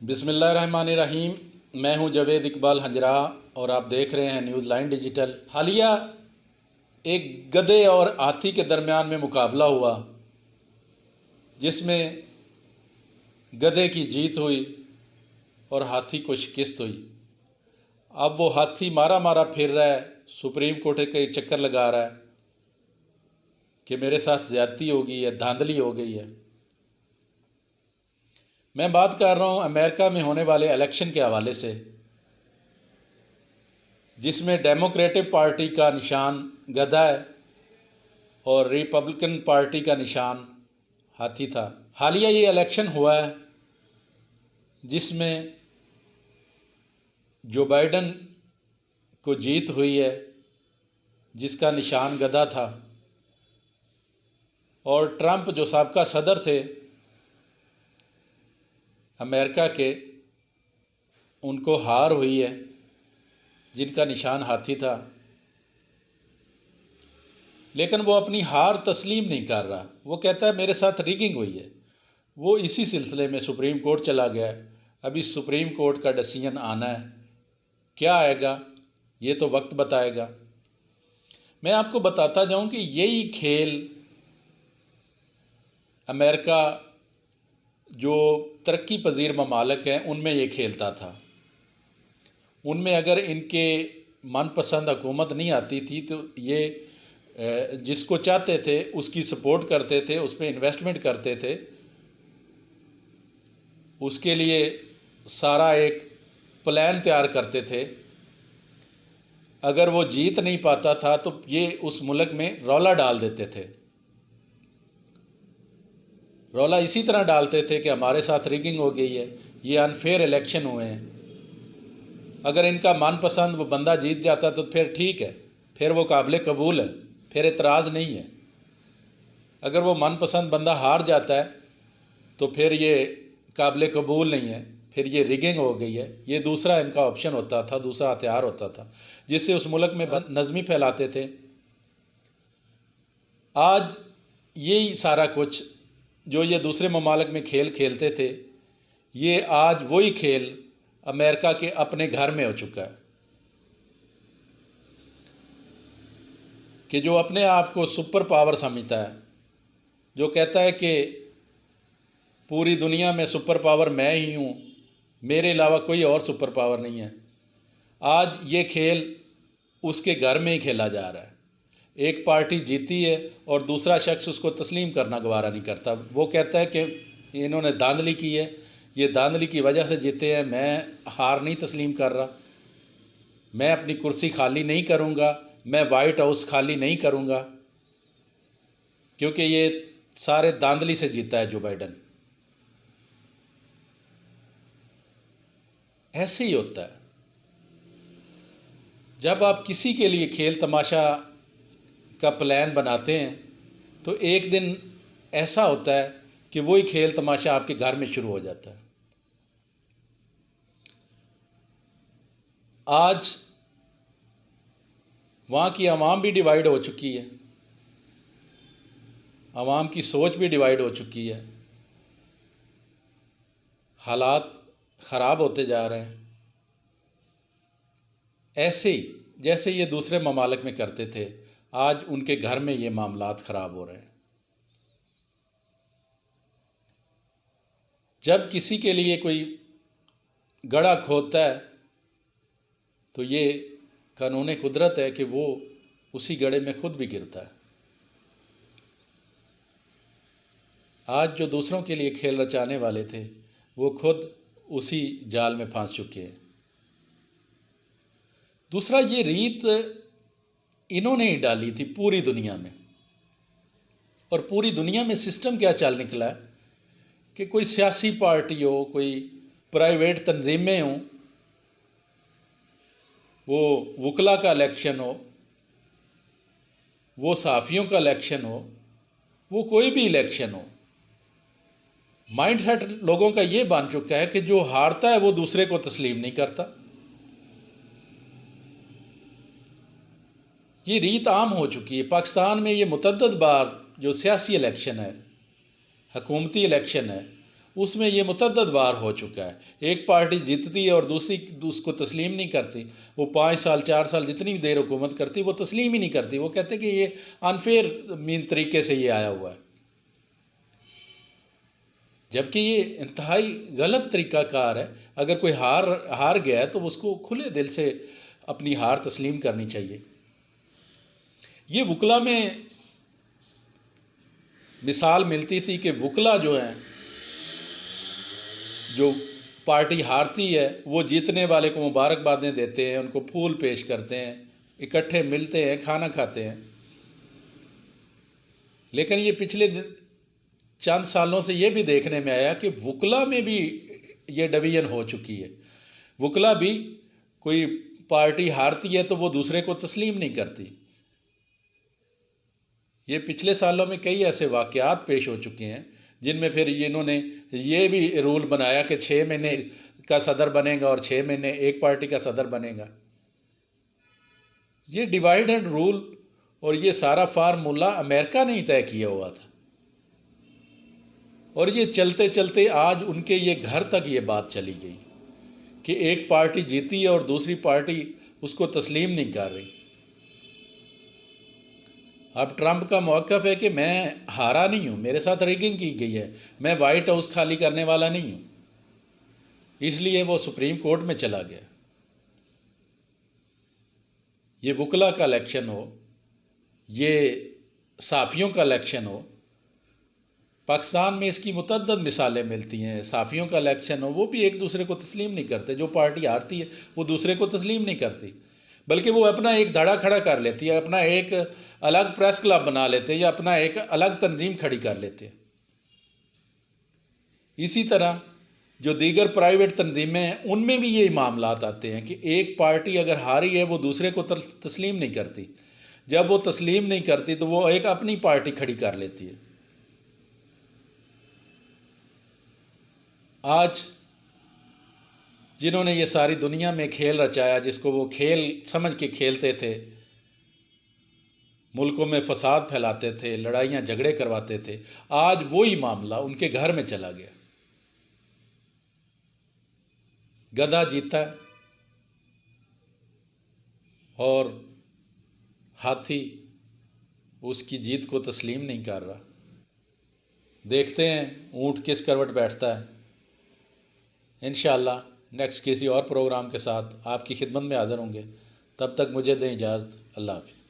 बिस्मिल्लाहिर्रहमानिर्रहीम। मैं हूं जवेद इकबाल हंजरा और आप देख रहे हैं न्यूज़ लाइन डिजिटल। हालिया एक गधे और हाथी के दरमियान में मुकाबला हुआ जिसमें गधे की जीत हुई और हाथी को शिकस्त हुई। अब वो हाथी मारा मारा फिर रहा है, सुप्रीम कोर्ट के चक्कर लगा रहा है कि मेरे साथ ज़्यादती हो गई है, धांधली हो गई है। मैं बात कर रहा हूँ अमेरिका में होने वाले इलेक्शन के हवाले से, जिसमें डेमोक्रेटिक पार्टी का निशान गधा है और रिपब्लिकन पार्टी का निशान हाथी था। हालिया ये इलेक्शन हुआ है जिसमें जो बाइडन को जीत हुई है, जिसका निशान गधा था, और ट्रंप जो साबका सदर थे अमेरिका के, उनको हार हुई है जिनका निशान हाथी था। लेकिन वो अपनी हार तस्लीम नहीं कर रहा। वो कहता है मेरे साथ रिगिंग हुई है। वो इसी सिलसिले में सुप्रीम कोर्ट चला गया है। अभी सुप्रीम कोर्ट का डिसीजन आना है, क्या आएगा ये तो वक्त बताएगा। मैं आपको बताता जाऊं कि यही खेल अमेरिका जो तरक्की पजीर ममालिक हैं उनमें ये खेलता था। उनमें अगर इनके मनपसंद हुकूमत नहीं आती थी तो ये जिसको चाहते थे उसकी सपोर्ट करते थे, उस पर इन्वेस्टमेंट करते थे, उसके लिए सारा एक प्लान तैयार करते थे। अगर वो जीत नहीं पाता था तो ये उस मुल्क में रौला डाल देते थे। रौला इसी तरह डालते थे कि हमारे साथ रिगिंग हो गई है, ये अनफेयर इलेक्शन हुए हैं। अगर इनका मनपसंद वो बंदा जीत जाता तो फिर ठीक है, फिर वो काबिल कबूल है, फिर एतराज़ नहीं है। अगर वो मनपसंद बंदा हार जाता है तो फिर ये काबिल कबूल नहीं है, फिर ये रिगिंग हो गई है। ये दूसरा इनका ऑप्शन होता था, दूसरा हथियार होता था जिससे उस मुल्क में नज़मी फैलाते थे। आज यही सारा कुछ जो ये दूसरे ममालिक में खेल खेलते थे, ये आज वही खेल अमेरिका के अपने घर में हो चुका है कि जो अपने आप को सुपर पावर समझता है, जो कहता है कि पूरी दुनिया में सुपर पावर मैं ही हूँ, मेरे अलावा कोई और सुपर पावर नहीं है। आज ये खेल उसके घर में ही खेला जा रहा है। एक पार्टी जीती है और दूसरा शख्स उसको तस्लीम करना गवारा नहीं करता। वो कहता है कि इन्होंने धांधली की है, ये धांधली की वजह से जीते हैं, मैं हार नहीं तस्लीम कर रहा, मैं अपनी कुर्सी खाली नहीं करूँगा, मैं वाइट हाउस खाली नहीं करूँगा, क्योंकि ये सारे धांधली से जीता है जो बाइडन। ऐसे ही होता है जब आप किसी के लिए खेल तमाशा का प्लान बनाते हैं तो एक दिन ऐसा होता है कि वही खेल तमाशा आपके घर में शुरू हो जाता है। आज वहाँ की आवाम भी डिवाइड हो चुकी है, आवाम की सोच भी डिवाइड हो चुकी है, हालात ख़राब होते जा रहे हैं। ऐसे ही जैसे ये दूसरे ममालिक में करते थे, आज उनके घर में ये मामलात ख़राब हो रहे हैं। जब किसी के लिए कोई गड़ा खोदता है तो ये कानून कुदरत है कि वो उसी गड़े में खुद भी गिरता है। आज जो दूसरों के लिए खेल रचाने वाले थे वो खुद उसी जाल में फंस चुके हैं। दूसरा, ये रीत इन्होंने ही डाली थी पूरी दुनिया में, और पूरी दुनिया में सिस्टम क्या चल निकला है कि कोई सियासी पार्टी हो, कोई प्राइवेट तंजीमें हों, वो वकला का इलेक्शन हो, वो सहाफ़ियों का इलेक्शन हो, वो कोई भी इलेक्शन हो, माइंडसेट लोगों का ये बन चुका है कि जो हारता है वो दूसरे को तस्लीम नहीं करता। ये रीत आम हो चुकी है। पाकिस्तान में ये मुतअद्दिद बार जो सियासी इलेक्शन है, हुकूमती इलेक्शन है, उसमें ये मुतअद्दद बार हो चुका है। एक पार्टी जीतती है और दूसरी उसको तस्लीम नहीं करती। वो 5 साल 4 साल जितनी भी देर हुकूमत करती वो तस्लीम ही नहीं करती। वो कहते कि ये अनफेयर मीन तरीके से ये आया हुआ है, जबकि ये इंतहाई गलत तरीक़ाकार है। अगर कोई हार गया है तो उसको खुले दिल से अपनी हार तस्लीम करनी चाहिए। ये वकला में मिसाल मिलती थी कि वकला जो हैं, जो पार्टी हारती है वो जीतने वाले को मुबारकबादें देते हैं, उनको फूल पेश करते हैं, इकट्ठे मिलते हैं, खाना खाते हैं। लेकिन ये पिछले चंद सालों से ये भी देखने में आया कि वकला में भी ये डिवीज़न हो चुकी है। वकला भी कोई पार्टी हारती है तो वो दूसरे को तस्लीम नहीं करती। ये पिछले सालों में कई ऐसे वाक़यात पेश हो चुके हैं जिनमें फिर इन्होंने ये भी रूल बनाया कि 6 महीने का सदर बनेगा और 6 महीने एक पार्टी का सदर बनेगा। ये डिवाइड एंड रूल और ये सारा फार्मूला अमेरिका ने ही तय किया हुआ था, और ये चलते चलते आज उनके ये घर तक ये बात चली गई कि एक पार्टी जीती है और दूसरी पार्टी उसको तस्लीम नहीं कर रही। अब ट्रंप का मौक़िफ़ है कि मैं हारा नहीं हूँ, मेरे साथ रिगिंग की गई है, मैं वाइट हाउस खाली करने वाला नहीं हूँ, इसलिए वो सुप्रीम कोर्ट में चला गया। ये वकला का इलेक्शन हो, ये साफ़ियों का इलेक्शन हो, पाकिस्तान में इसकी मुतअद्दद मिसालें मिलती हैं। साफ़ियों का इलेक्शन हो, वो भी एक दूसरे को तस्लीम नहीं करते। जो पार्टी हारती है वो दूसरे को तस्लीम नहीं करती, बल्कि वो अपना एक धड़ा खड़ा कर लेती है, अपना एक अलग प्रेस क्लब बना लेते हैं या अपना एक अलग तंजीम खड़ी कर लेते हैं। इसी तरह जो दीगर प्राइवेट तंजीमें हैं उनमें भी ये मामलात आते हैं कि एक पार्टी अगर हारी है वो दूसरे को तस्लीम नहीं करती। जब वो तस्लीम नहीं करती तो वो एक अपनी पार्टी खड़ी कर लेती है। आज जिन्होंने ये सारी दुनिया में खेल रचाया, जिसको वो खेल समझ के खेलते थे, मुल्कों में फसाद फैलाते थे, लड़ाइयाँ झगड़े करवाते थे, आज वही मामला उनके घर में चला गया। गधा जीता है और हाथी उसकी जीत को तस्लीम नहीं कर रहा। देखते हैं ऊँट किस करवट बैठता है। इंशाअल्लाह नेक्स्ट किसी और प्रोग्राम के साथ आपकी खिदमत में हाज़िर होंगे। तब तक मुझे दें इजाज़त। अल्लाह हाफ़िज़।